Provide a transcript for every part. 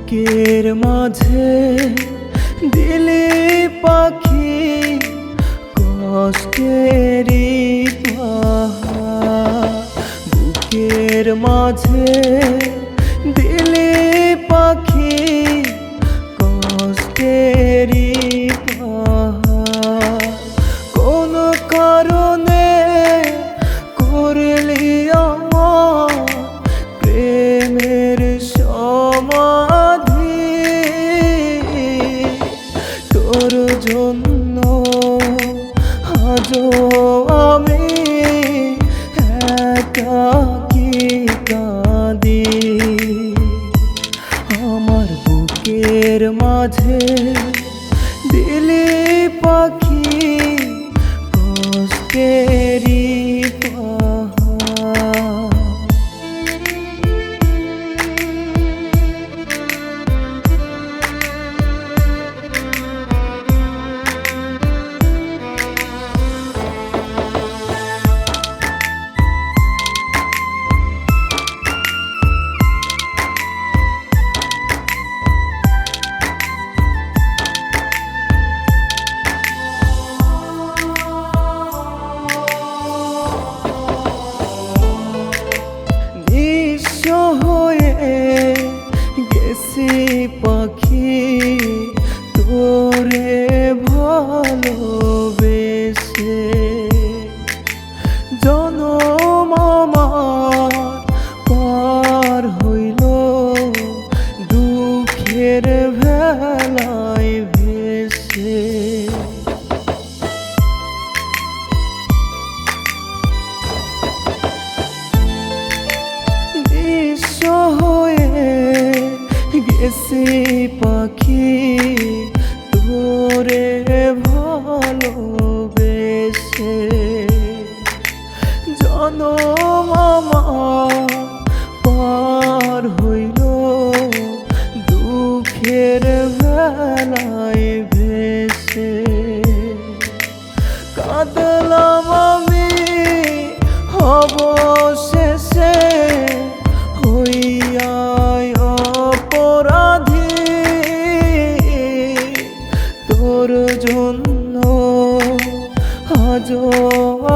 বুকের মাঝে দিলে পাখি কষ্টেরই পাহাড়। বুকের মাঝে দিলে পাখি কষ্টেরই পাহাড়। কোন কারণে করলি আমার প্রেমের সমাধি? তোর জন্য আজও আমি একাকী কাঁদি। আমার বুকের মাঝে দিলি পাখি কষ্টেরই পাহাড়। নিঃস্ব হয়ে গেছি পাখি তোরে ভালোবেসে। জনম আমার পার হইল দুঃখের ভেলায় ভেসে। নিঃস্ব হয়ে গেছি পাখি তোরে ভালোবেসে। জনম আমার পার হইল দুঃখের ভেলায় ভেসে। কাঁদলাম আমি অবশেষে হইয়া অপরাধী। তোর জন্য আজও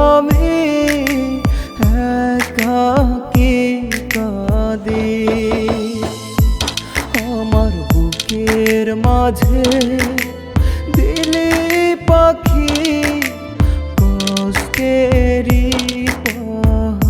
আমি একাকী কাঁদি। আমার বুকের মাঝে দিলি পাখি কষ্টেরই পাহাড়।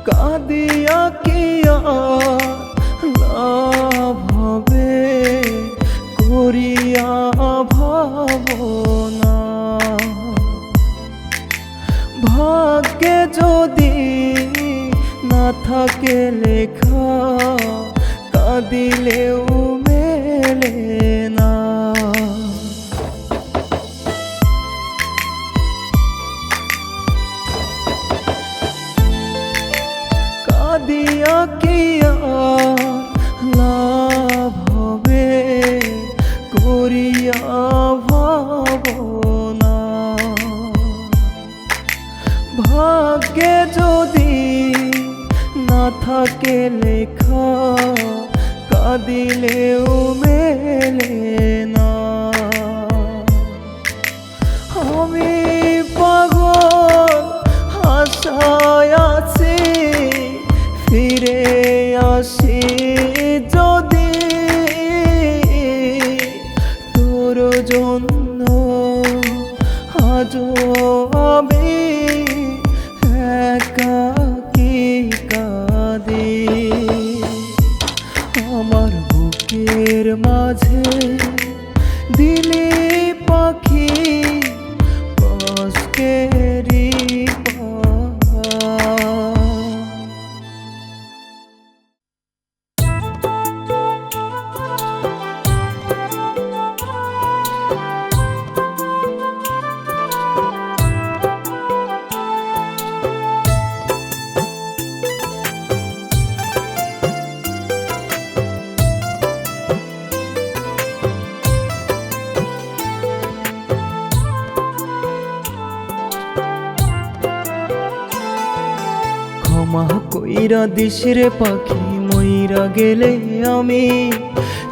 কাঁদিয়া কি লাভ হবে করিয়া ভাবনা? ভাগ্যে যদি না থাকে লেখা কাঁদিলেও মেলে না। কাঁদিয়া কি লাভ হবে করিয়া ভাবনা? ভাগ্যে যদি না থাকে লেখা কাঁদিলেও মেলে না। আমি পাগল আশায় আছি ফিরে আসি যদি। তোর জন্য আজও আমি একাকী কাঁদি। আমার বুকের মাঝে দিলি পাখি কষ্টেরই পাহাড়। কইরা দিস রে পাখি মইরা গেলে আমি,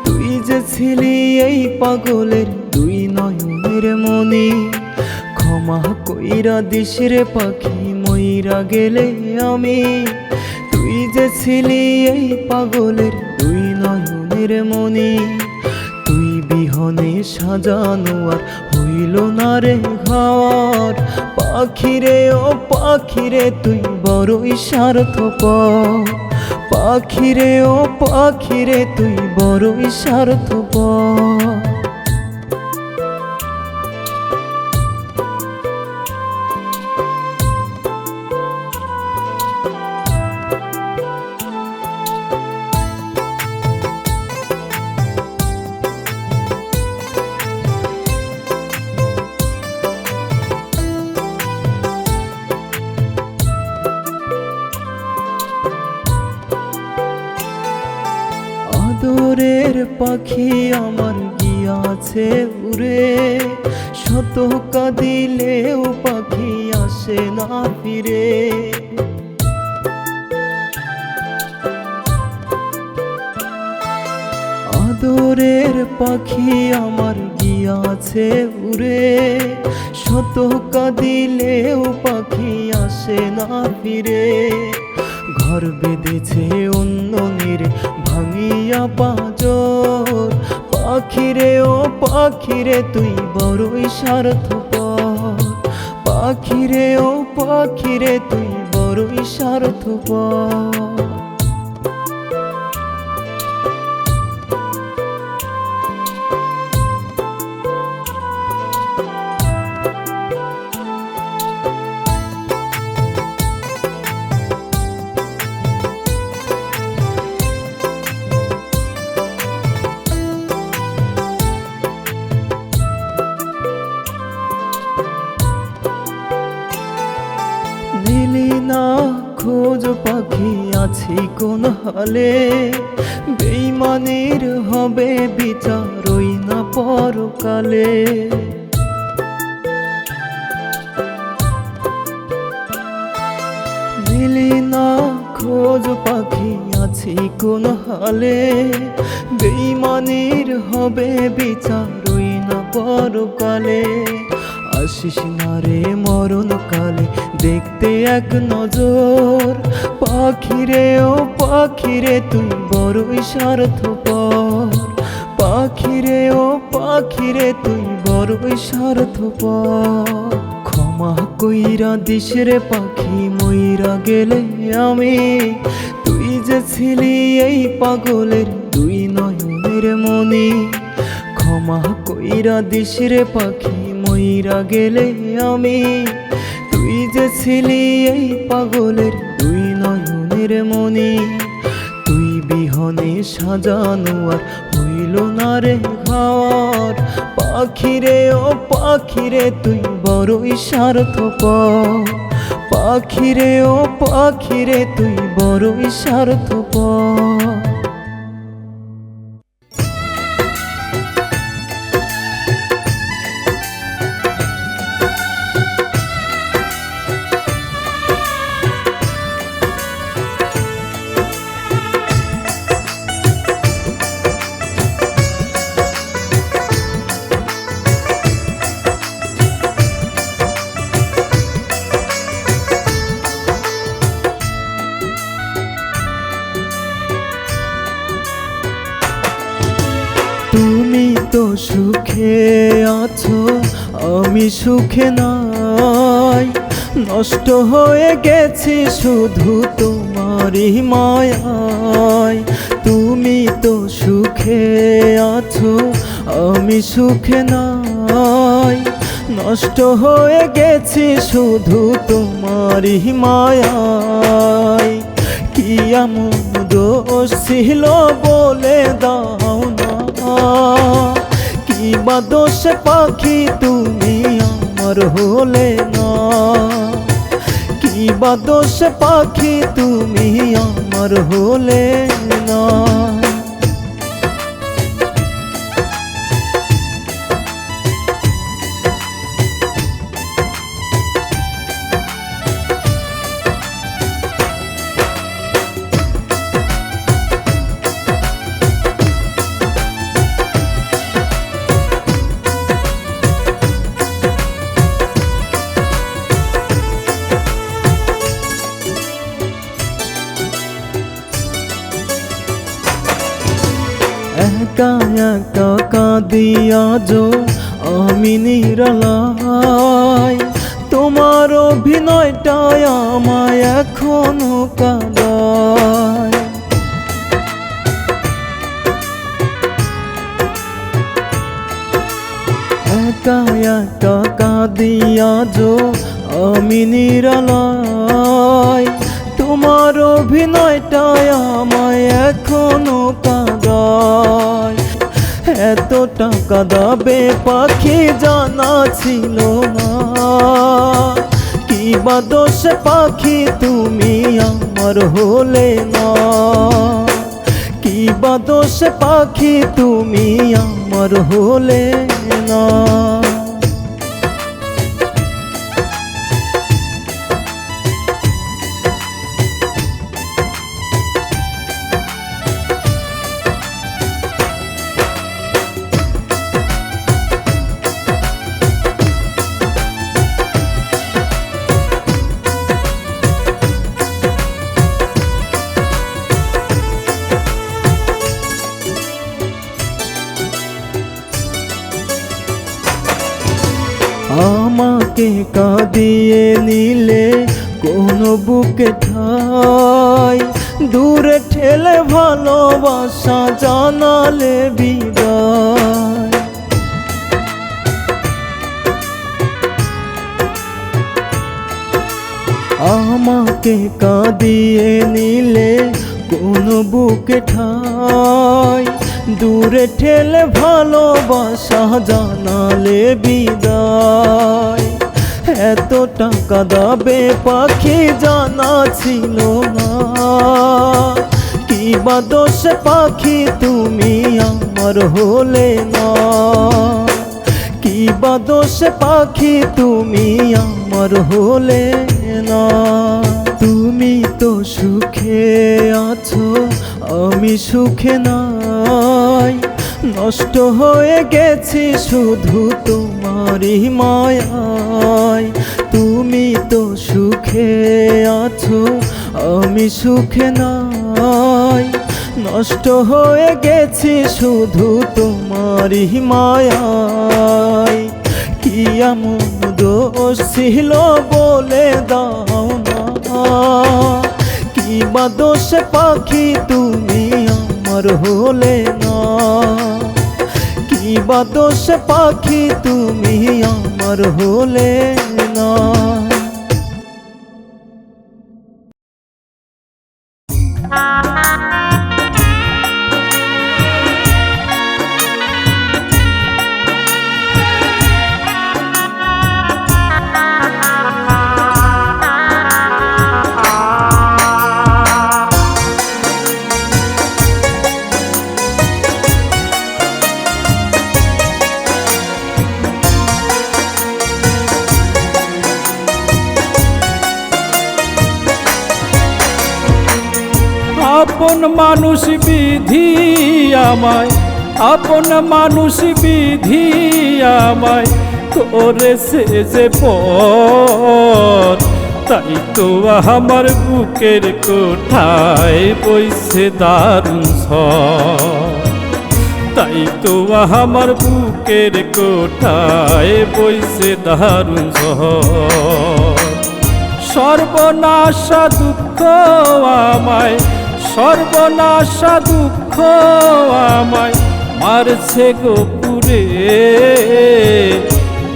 তুই যে ছিলি এই পাগলের দুই নয়নের মনি। ক্ষমা কইরা দিস রে পাখি মইরা গেলে আমি, তুই যে ছিলি এই পাগলের দুই নয়নের মনি। তুই বিহনে সাজানো আর হইল না রে ঘর, পাখিরে ও পাখিরে তুই বড়ই স্বার্থপর। পাখিরে ও পাখিরে তুই বড়ই স্বার্থপর। আদরের পাখি আমার গিয়াছে উড়ে, শত কাঁদিলেও পাখি আসে না ফিরে। আদরের পাখি আমার গিয়াছে উড়ে, শত কাঁদিলেও পাখি আসে না ফিরে। ঘর বেঁধেছে অন্য নীরে ভাঙিয়া পাঁজর, পাখিরে ও পাখিরে তুই বড়ই স্বার্থপর। পাখিরে ও পাখিরে তুই বড়ই স্বার্থপর। দিলি না খোঁজ পাখি আছি কোন হালে, বেইমানির হবে বিচার ওই না পরকালে। দিলি না খোঁজ পাখি আছি কোন হালে, বেইমানির হবে বিচার ওই না পরকালে। আসিস না রে মরণ কালে দেখতে এক নজর, পাখিরে ও পাখিরে তুই বড়ই স্বার্থপর। পাখিরে ও পাখিরে তুই বড়ই স্বার্থপর। ক্ষমা কইরা দিস রে পাখি মইরা গেলে আমি, তুই যে ছিলি এই পাগলের দুই নয়নের মনি। ক্ষমা কইরা দিস রে পাখি মইরা গেলে আমি, তুই যে ছিলি এই পাগলের দুই নয়নের মনি। তুই বিহনে সাজানো আর হইল না রে ঘর, পাখিরে ও পাখিরে তুই বড়ই স্বার্থপর। পাখিরে ও পাখিরে তুই বড়ই স্বার্থপর। তুমি তো সুখে আছো আমি সুখে নাই, নষ্ট হয়ে গেছি শুধু তোমারই মায়ায়। তুমি তো সুখে আছো আমি সুখে নাই, নষ্ট হয়ে গেছি শুধু তোমারই মায়ায়। কি এমন দোষ ছিল বলে দাও না, কি বা দোষ পাখি তুমি আমার হলে না। কি বা দোষ পাখি তুমি আমার হলে না। একা একা কাঁদি আজো আমি নিরালায়, তোমার অভিনয়টাই আমায় এখনো কাঁদায়। একা একা কাঁদি আজো আমি নিরালায়, তোমার অভিনয়টাই আমায় এখনো কাঁদায়। এতটা কাঁদাবে পাখি জানা ছিল না, কি বা দোষ পাখি তুমি আমার হলে না, কি বা দোষ পাখি তুমি আমার হলে না। আমাকে কাঁদিয়ে নিলে কোনো বুকে ঠাই, দূরে ঠেলে ভালোবাসা জানালে বিদায়। আমাকে কাঁদিয়ে নিলে কোনো বুকে ঠাই, দূরে ঠেলে ভালোবাসা জানালে বিদায়। এতটা কাঁদাবে পাখি জানা ছিল না, কি বা দোষ পাখি তুমি আমার হলে না, কি বা দোষ পাখি তুমি আমার হলে না। তুমি তো সুখে আছো আমি সুখে নাই, নষ্ট হয়ে গেছি শুধু তোমারই মায়ায়। তুমি তো সুখে আছো আমি সুখে নাই, নষ্ট হয়ে গেছি শুধু তোমারই মায়ায়। কি এমন দোষ ছিল বলে দাও না, কি বা দোষ পাখি তুমি আমার হলে না, কি বা দোষ পাখি তুমি আমার হলে না। আপন মানুষ বিধি আমায়, আপন মানুষ বিধি আমায় করেছে যে পর, তাই তো আমার বুকের কোঠায় বইছে দারুণ ঝড়, তাই তো আমার বুকের কোঠায় বইছে দারুণ ঝড়। সর্বনাশা দুঃখ আমায়, সর্বনাশা দুঃখ আমায় মারছে গোপুরে,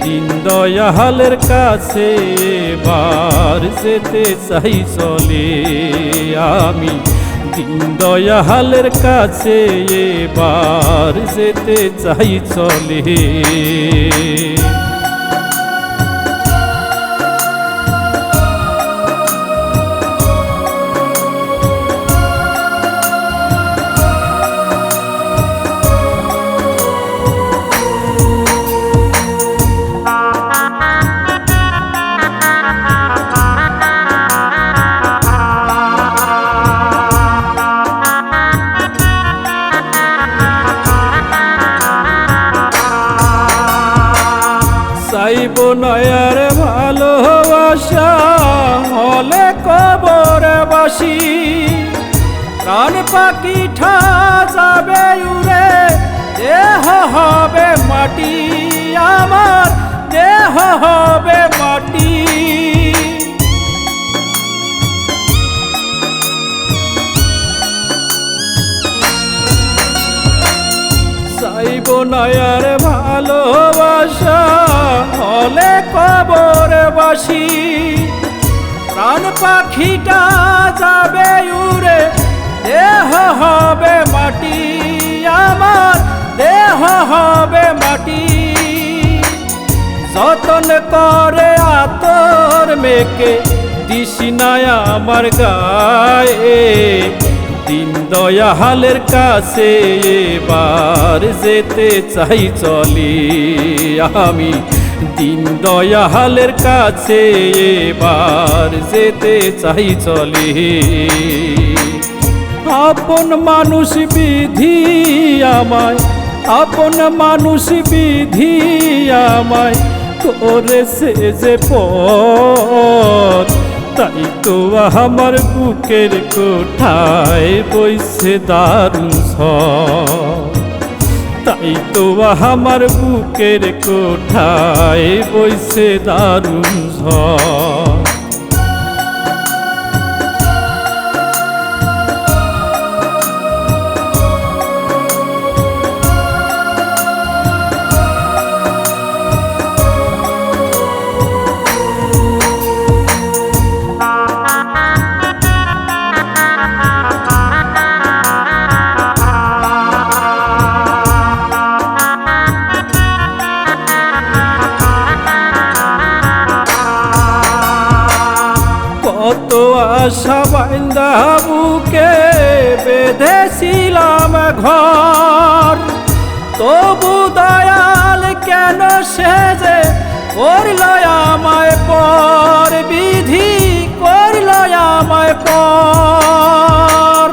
দিন দয়ালের কাছে এবার যেতে চাই চলে আমি, দিন দয়ালের কাছে এবার যেতে চাই চলে। চাইব নয়ার ভালোবাসা হলে কবরে বাসি, প্রাণ পাখি ঠা যাবে উড়ে দেহ হবে মাটি, আমার দেহ হবে মাটি। চাইব না আর ভালোবাসা, হলে কবরবাসী। প্রাণ পাখিটা যাবে উড়ে, দেহ হবে মাটি, আমার দেহ হবে মাটি। যতন করে আতর মেকে দিস না আমার গায়ে, দিন দয়ালের কাছে এবার যেতে চাই চলি আমি, দিন দয়ালের কাছে এবার যেতে চাই চলি। আপন মানুষ বিধি আমায়, আপন মানুষ বিধি আমায় করেছে যে পথ, তাই তো আমার বুকের কোঠায় বইছে দারুণ ঝড়, তাই তো আমার বুকের কোঠায় বইছে দারুণ ঝড়। কত আশা বাইন্দা বুকে বেঁধেছিলাম ঘর, তবু দয়াল কেন সেজে করল আমায় পর, বিধি করল আমায় পর।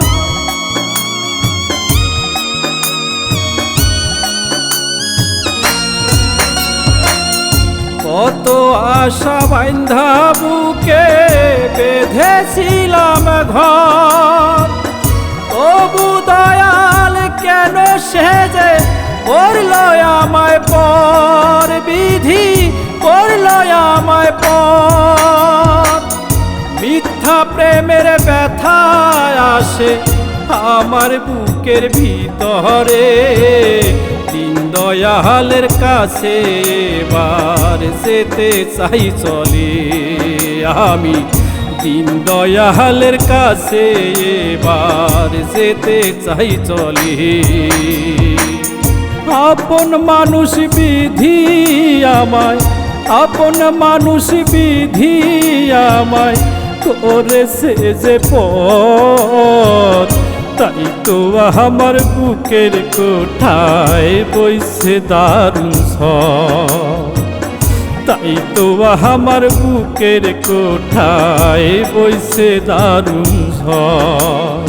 কত আশা বাইন্ধা বুকে বেঁধেছিলাম ঘর, তবু দয়াল কেন সেজে করল আমায় পর, বিধি করল আমায় পর। মিথ্যা প্রেমের ব্যথা আসে আমার বুকের ভিতরে, দিন দয়ালের কাছে এবার যেতে চাই চলি আমি, দিন দয়ালের কাছে এবার যেতে চাই চলি। আপন মানুষ বিধি আমায়, আপন মানুষ বিধি আমায় করেছে যে পথ, তাই তো আমার বুকের কোঠায় বইছে দারুণ ঝড়, তাই তো আমার বুকের কোঠায় বইছে দারুণ ঝড়,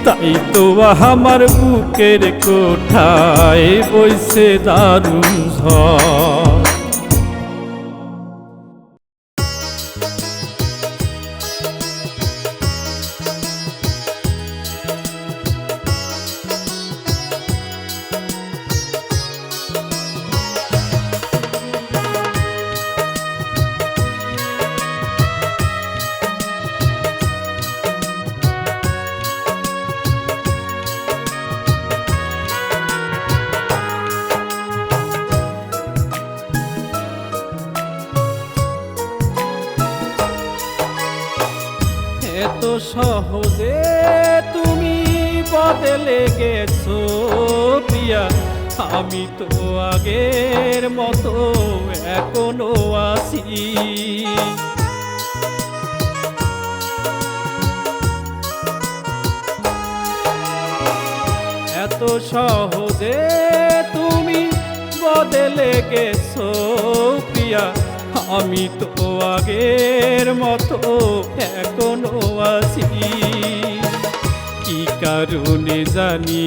তাই তো আমার বুকের কোঠায় বইছে দারুণ ঝড়। এত সহজে তুমি বদলে গেছো প্রিয়া, আমি তো আগের মতো এখনো আছি। এত সহজে তুমি বদলে গেছো প্রিয়া, আমি তো আগের মতো এখনো আছি। কি কারণে জানি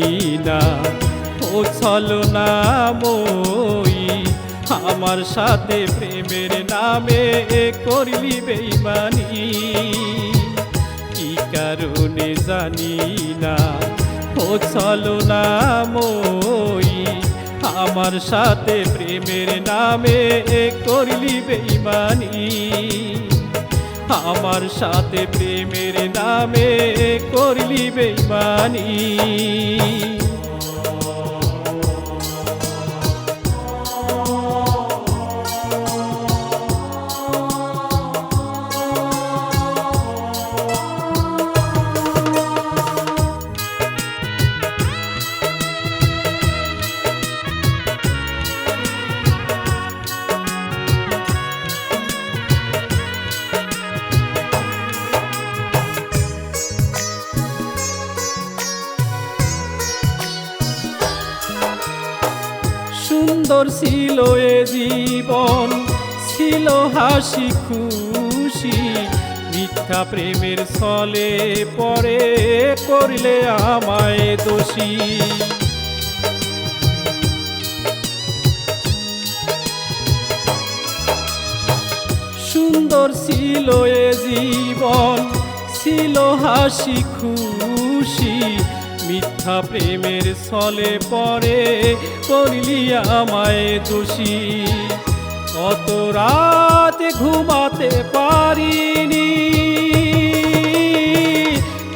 না ও ছলনা মই, আমার সাথে প্রেমের নামে করলি বেইমানি। কি কারণে জানি না ও ছলনা মই, আমার সাথে প্রেমের নামে করলি বেঈমানি, আমার সাথে প্রেমের নামে করলি বেঈমানি। সুন্দর ছিল এ জীবন, ছিল হাসি খুশি, মিথ্যা প্রেমের ছলে পরে করলে আমায় দোষী। সুন্দর ছিল এ জীবন, ছিল হাসি খুশি, মিথ্যা প্রেমের ছলে পরে করলি আমায় দোষী। কত রাত ঘুমাতে পারিনি,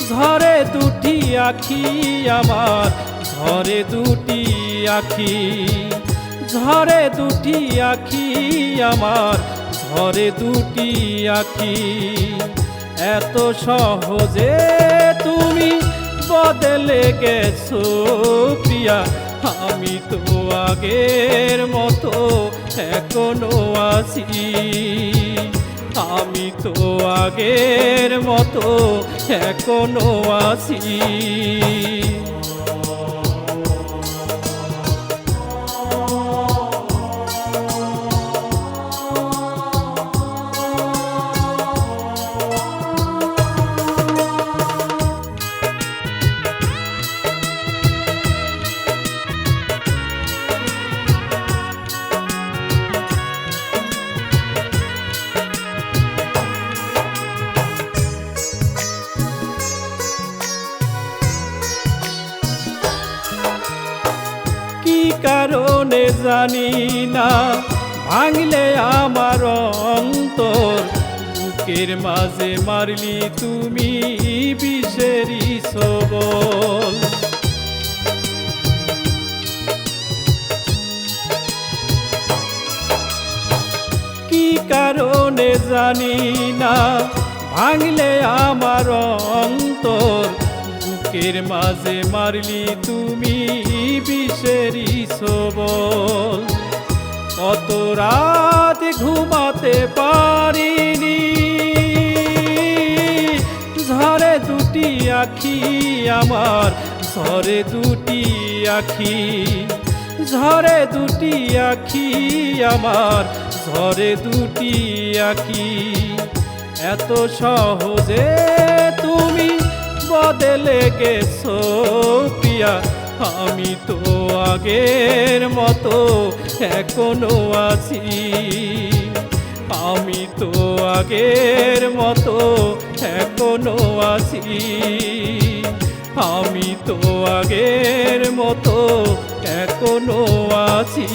ঝরে দুটি আখি আমার, ঝরে দুটি আখি, ঝরে দুটি আখি আমার, ঝরে দুটি আখি। এত সহজে তুমি বদলে গেছো প্রিয়া, আমি তো আগের মতো এখনো আছি, আমি তো আগের মতো এখনো আছি। কি কারণে জানি না ভাঙলে আমার অন্তর, বুকের মাঝে মারলি তুমি বিষেরি সবল। কি কারণে জানি না ভাঙলে আমার অন্তর, বুকের মাঝে মারলি তুমি বিষেরি সবল। কত রাত ঘুমাতে পারিনি, ঝরে দুটি আখি আমার, ঝরে দুটি আখি, ঝরে দুটি আখি আমার, ঝরে দুটি আখি। এত সহজে তুমি বদলে গেছো প্রিয়া, আমি তো আগের মতো এখনো আছি, আমি তো আগের মতো এখনো আছি, আমি তো আগের মতো এখনো আছি।